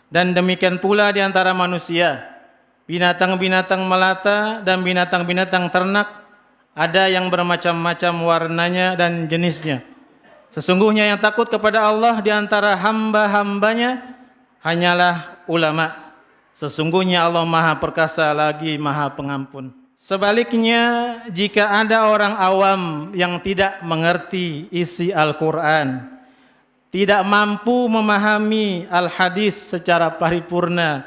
Dan demikian pula di antara manusia, binatang-binatang melata dan binatang-binatang ternak, ada yang bermacam-macam warnanya dan jenisnya. Sesungguhnya yang takut kepada Allah di antara hamba-hambanya hanyalah ulama. Sesungguhnya Allah Maha Perkasa lagi Maha Pengampun. Sebaliknya, jika ada orang awam yang tidak mengerti isi Al-Quran, tidak mampu memahami al-hadis secara paripurna,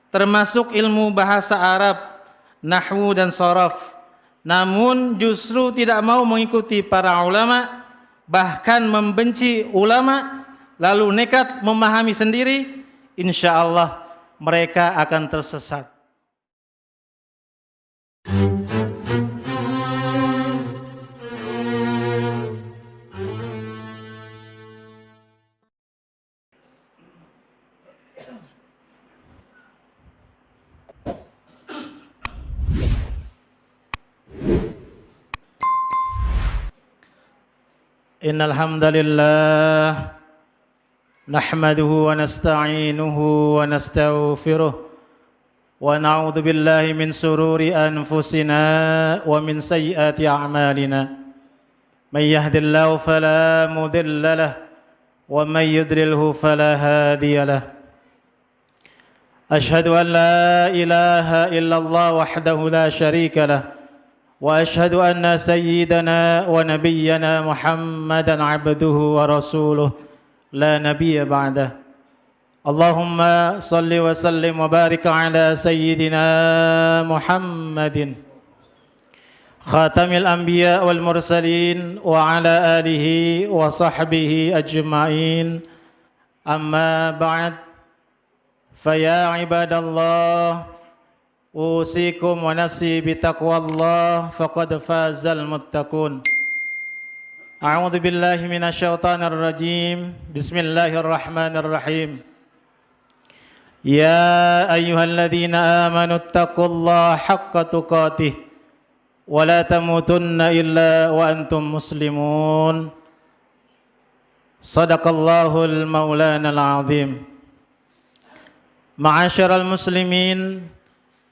termasuk ilmu bahasa Arab, nahwu dan sharaf, namun justru tidak mau mengikuti para ulama, bahkan membenci ulama, lalu nekat memahami sendiri, insya Allah mereka akan tersesat. Innal hamdalillah nahmaduhu wa nasta'inuhu wa nastaghfiruh wa na'udzu billahi min sururi anfusina wa min sayyiati a'malina. May yahdihillahu fala mudilla lahu wa may yudlilhu fala hadiya lahu. Ashhadu an la ilaha illallah wahdahu la syarika lahu وأشهد أن سيدنا ونبينا محمدا عبده ورسوله لا نبي بعده اللهم صل وسلم وبارك على سيدنا محمد خاتم الأنبياء والمرسلين وعلى آله وصحبه أجمعين أما بعد فيا عباد الله أوصيكم ونفسي بتقوى الله فقد فاز المتقون. أعوذ بالله من الشيطان الرجيم. بسم الله الرحمن الرحيم. يا أيها الذين آمنوا اتقوا الله حق تقاته ولا تموتن إلا وأنتم مسلمون. صدق الله المولانا العظيم. معاشر المسلمين,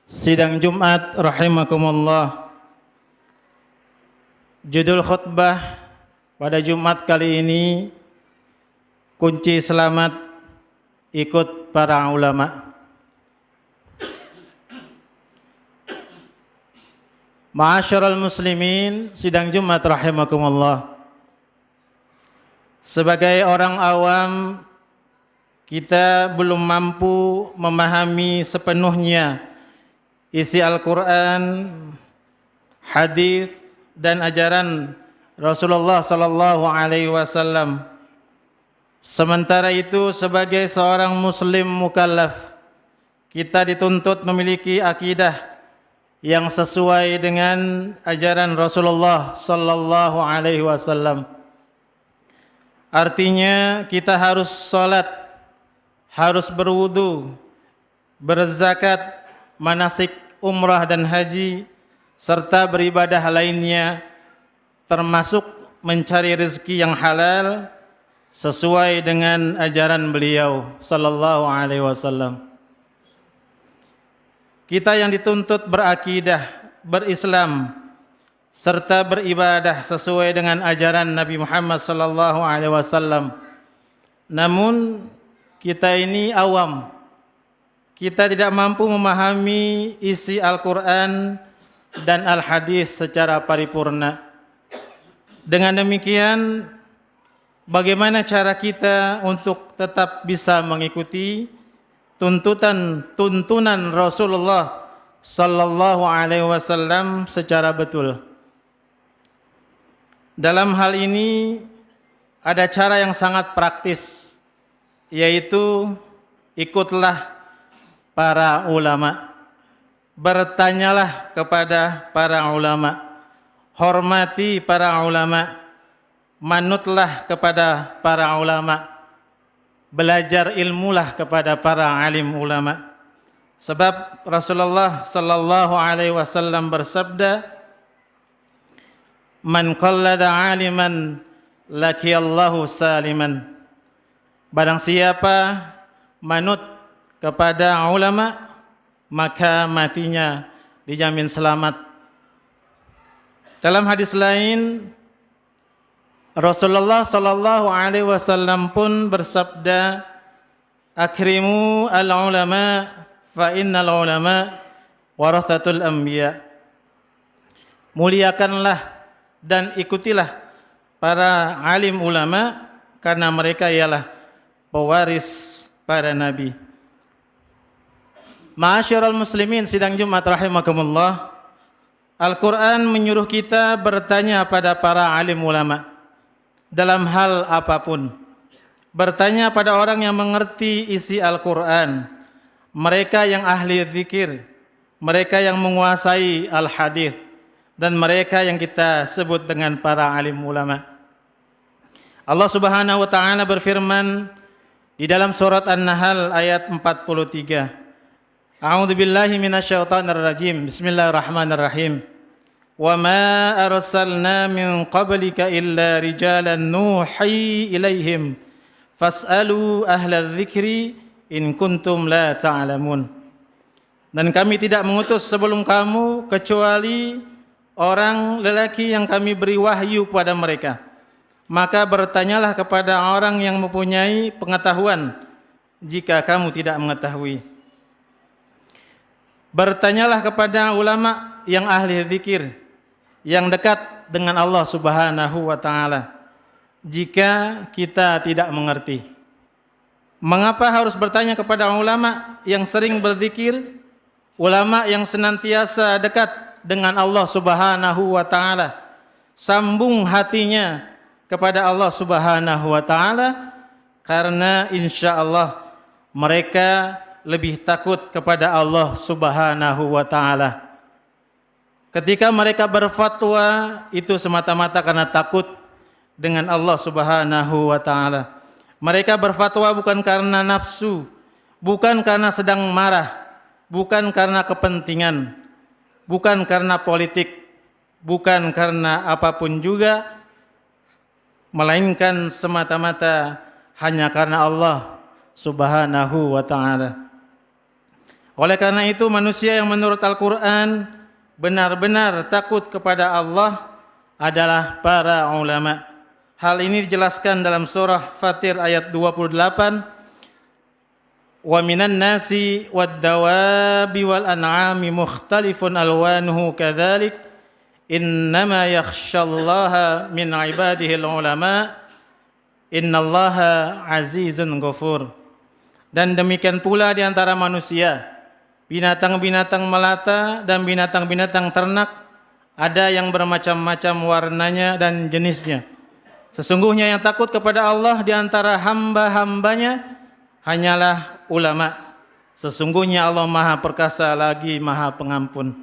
sidang Jumat rahimakumullah. Judul khutbah pada Jumat kali ini, kunci selamat ikut para ulama. Ma'asyiral muslimin, sidang Jumat rahimakumullah. Sebagai orang awam, kita belum mampu memahami sepenuhnya isi Al-Quran, hadis dan ajaran Rasulullah sallallahu alaihi wasallam. Sementara itu, sebagai seorang muslim mukallaf, kita dituntut memiliki akidah yang sesuai dengan ajaran Rasulullah sallallahu alaihi wasallam. Artinya kita harus salat, harus berwudu, berzakat, manasik umrah dan haji, serta beribadah lainnya, termasuk mencari rezeki yang halal sesuai dengan ajaran beliau sallallahu alaihi wasallam. Kita yang dituntut berakidah, berislam, serta beribadah sesuai dengan ajaran Nabi Muhammad sallallahu alaihi wasallam. Namun kita ini awam. Kita tidak mampu memahami isi Al-Quran dan Al-Hadis secara paripurna. Dengan demikian, bagaimana cara kita untuk tetap bisa mengikuti tuntunan Rasulullah sallallahu alaihi wasallam secara betul? Dalam hal ini ada cara yang sangat praktis, yaitu ikutlah para ulama, bertanyalah kepada para ulama, hormati para ulama, manutlah kepada para ulama, belajar ilmulah kepada para alim ulama. Sebab Rasulullah sallallahu alaihi wasallam bersabda, "Man qallada aliman lakiyallahu saliman." Barang siapa manut kepada ulama, maka matinya dijamin selamat. Dalam hadis lain, Rasulullah sallallahu alaihi wasallam pun bersabda, "Akrimu al-ulama fa innal ulama warathatul anbiya." Muliakanlah dan ikutilah para alim ulama karena mereka ialah pewaris para nabi. Ma'asyiral muslimin sidang Jumat rahimakumullah, Al-Quran menyuruh kita bertanya pada para alim ulama dalam hal apapun. Bertanya pada orang yang mengerti isi Al-Quran, mereka yang ahli zikir, mereka yang menguasai al-hadith, dan mereka yang kita sebut dengan para alim ulama. Allah Subhanahu wa taala berfirman di dalam surat An-Nahl ayat 43. A'udzu billahi minasyaitonir rajim. Bismillahirrahmanirrahim. Wa ma arsalna min qablika illa rijalan nuhi ilaihim fas'alu ahla dzikri in kuntum la ta'lamun. Dan kami tidak mengutus sebelum kamu kecuali orang lelaki yang kami beri wahyu kepada mereka. Maka bertanyalah kepada orang yang mempunyai pengetahuan jika kamu tidak mengetahui. Bertanyalah kepada ulama yang ahli zikir, yang dekat dengan Allah Subhanahu wa taala jika kita tidak mengerti. Mengapa harus bertanya kepada ulama yang sering berzikir, ulama yang senantiasa dekat dengan Allah Subhanahu wa taala, sambung hatinya kepada Allah Subhanahu wa taala, karena insyaallah mereka lebih takut kepada Allah Subhanahu wa taala. Ketika mereka berfatwa itu semata-mata karena takut dengan Allah Subhanahu wa taala. Mereka berfatwa bukan karena nafsu, bukan karena sedang marah, bukan karena kepentingan, bukan karena politik, bukan karena apapun juga, melainkan semata-mata hanya karena Allah Subhanahu wa taala. Oleh karena itu manusia yang menurut Al-Quran benar-benar takut kepada Allah adalah para ulama. Hal ini dijelaskan dalam surah Fatir ayat 28. Wa minan nasi wad-dawabi wal an'ami mukhtalifun alwanuhu kadzalik innama yakhsyallaha min ibadihil ulama innallaha azizun ghafur. Dan demikian pula di antara manusia, binatang-binatang melata dan binatang-binatang ternak, ada yang bermacam-macam warnanya dan jenisnya. Sesungguhnya yang takut kepada Allah di antara hamba-hambanya hanyalah ulama. Sesungguhnya Allah Maha Perkasa lagi Maha Pengampun.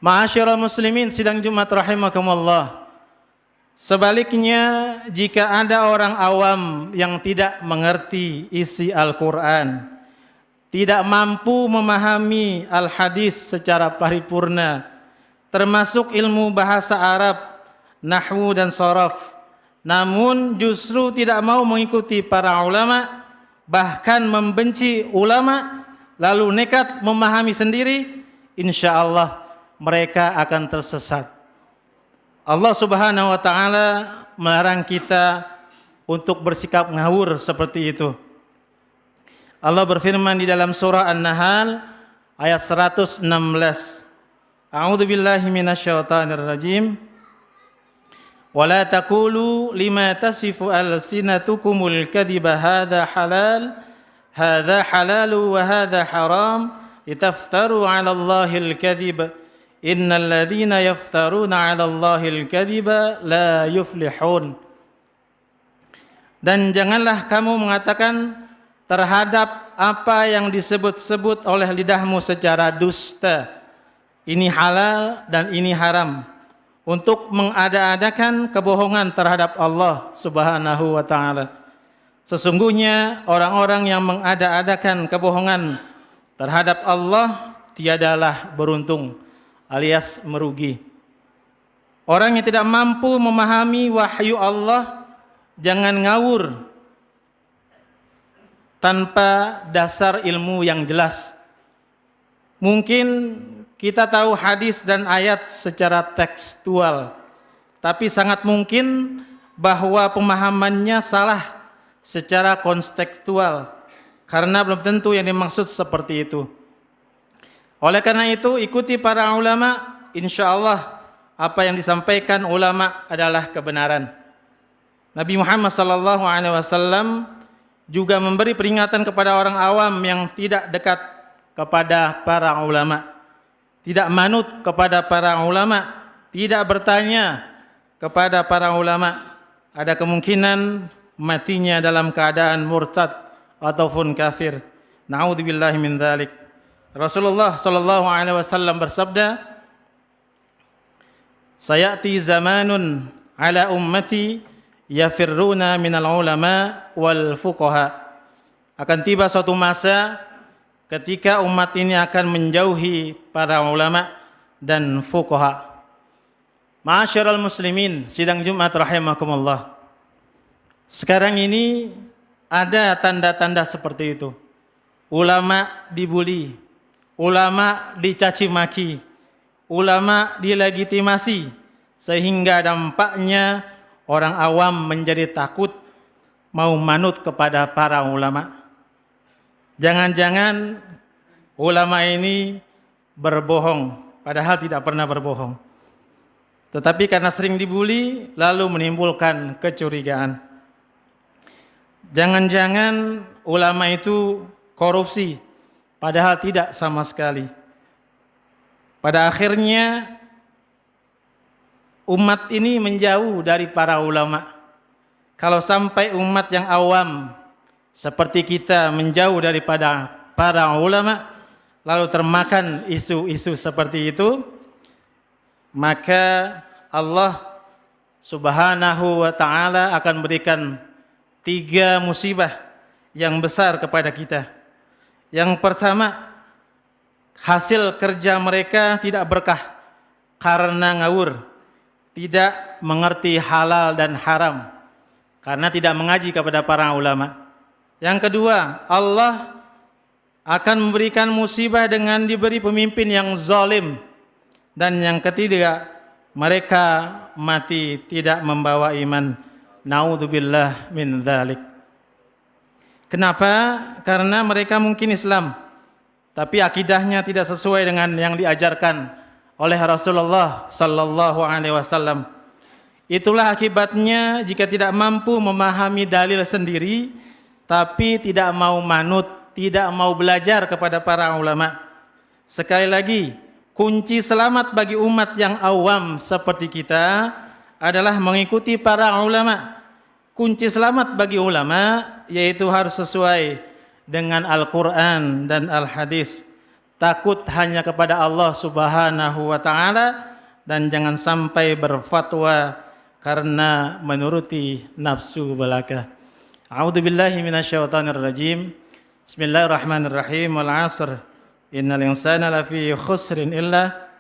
Ma'asyiral muslimin sidang Jumat rahimakumullah. Sebaliknya, jika ada orang awam yang tidak mengerti isi Al-Quran, tidak mampu memahami al-hadis secara paripurna, termasuk ilmu bahasa Arab, nahwu dan sharaf, namun justru tidak mau mengikuti para ulama, bahkan membenci ulama, lalu nekat memahami sendiri, insyaallah mereka akan tersesat. Allah Subhanahu wa taala melarang kita untuk bersikap ngawur seperti itu. Allah berfirman di dalam surah An-Nahl ayat 116. A'udzu billahi minasyaitonir rajim. Wa la taqulu lima tasifu alsinatukumul kadhiba hadza halalu wa hadza haram litaftaru 'ala Allahil kadhib. Innal ladzina yaftaruna 'ala Allahil kadhiba la yuflihun. Dan janganlah kamu mengatakan terhadap apa yang disebut-sebut oleh lidahmu secara dusta, ini halal dan ini haram, untuk mengada-adakan kebohongan terhadap Allah Subhanahu wa taala. Sesungguhnya orang-orang yang mengada-adakan kebohongan terhadap Allah tiadalah beruntung, alias merugi. Orang yang tidak mampu memahami wahyu Allah jangan ngawur tanpa dasar ilmu yang jelas. Mungkin kita tahu hadis dan ayat secara tekstual, tapi sangat mungkin bahwa pemahamannya salah secara kontekstual, karena belum tentu yang dimaksud seperti itu. Oleh karena itu, ikuti para ulama, insya Allah apa yang disampaikan ulama adalah kebenaran. Nabi Muhammad SAW juga memberi peringatan kepada orang awam yang tidak dekat kepada para ulama, tidak manut kepada para ulama, tidak bertanya kepada para ulama. Ada kemungkinan matinya dalam keadaan murtad ataupun kafir. Na'udzubillahi min dzalik. Rasulullah sallallahu alaihi wasallam bersabda, "Sayati zamanun ala ummati yafirruna minal ulama wal fuqaha." Akan tiba suatu masa ketika umat ini akan menjauhi para ulama dan fuqaha. Ma'asyiral muslimin, sidang Jumat rahimakumullah. Sekarang ini ada tanda-tanda seperti itu. Ulama dibuli, ulama dicaci maki, ulama dilegitimasi, sehingga dampaknya orang awam menjadi takut mau manut kepada para ulama. Jangan-jangan ulama ini berbohong, padahal tidak pernah berbohong. Tetapi karena sering dibuli, lalu menimbulkan kecurigaan. Jangan-jangan ulama itu korupsi, padahal tidak sama sekali. Pada akhirnya umat ini menjauh dari para ulama. Kalau sampai umat yang awam seperti kita menjauh daripada para ulama, lalu termakan isu-isu seperti itu, maka Allah Subhanahu wa ta'ala akan berikan 3 musibah yang besar kepada kita. Yang pertama, hasil kerja mereka tidak berkah karena ngawur, tidak mengerti halal dan haram karena tidak mengaji kepada para ulama. Yang kedua, Allah akan memberikan musibah dengan diberi pemimpin yang zalim. Dan yang ketiga, mereka mati tidak membawa iman. Naudzubillah min dzalik. Kenapa? Karena mereka mungkin Islam, tapi akidahnya tidak sesuai dengan yang diajarkan oleh Rasulullah sallallahu alaihi wasallam. Itulah akibatnya jika tidak mampu memahami dalil sendiri, tapi tidak mau manut, tidak mau belajar kepada para ulama. Sekali lagi, kunci selamat bagi umat yang awam seperti kita adalah mengikuti para ulama. Kunci selamat bagi ulama yaitu harus sesuai dengan Al-Quran dan Al-Hadis. Takut hanya kepada Allah Subhanahu wa ta'ala dan jangan sampai berfatwa karena menuruti nafsu belaka. A'udzu billahi minasyaitonir rajim. Bismillahirrahmanirrahim. Wal 'asr. Innal insana lafi khusrin illa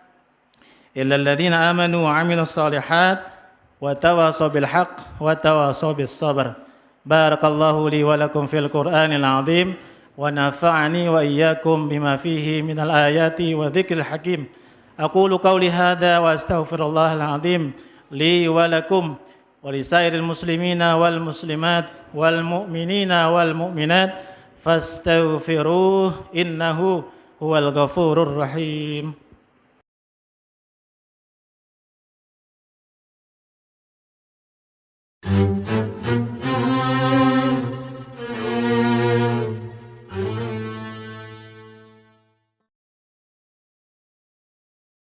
alladziina aamanu wa 'amilus shalihaat wa tawashaw bil haqq wa tawashaw bis sabr. Barakallahu li wa lakum fil Qur'anil 'azim wa nafa'ani wa iyyakum bima fihi minal ayati wa dzikril hakim. Aqulu qawli hadza wa astaghfirullahal 'azim li wa lakum wa lisairil muslimina wal muslimat wal mu'minina wal mu'minat fastaghfiruhu innahu huwal ghafurur rahim.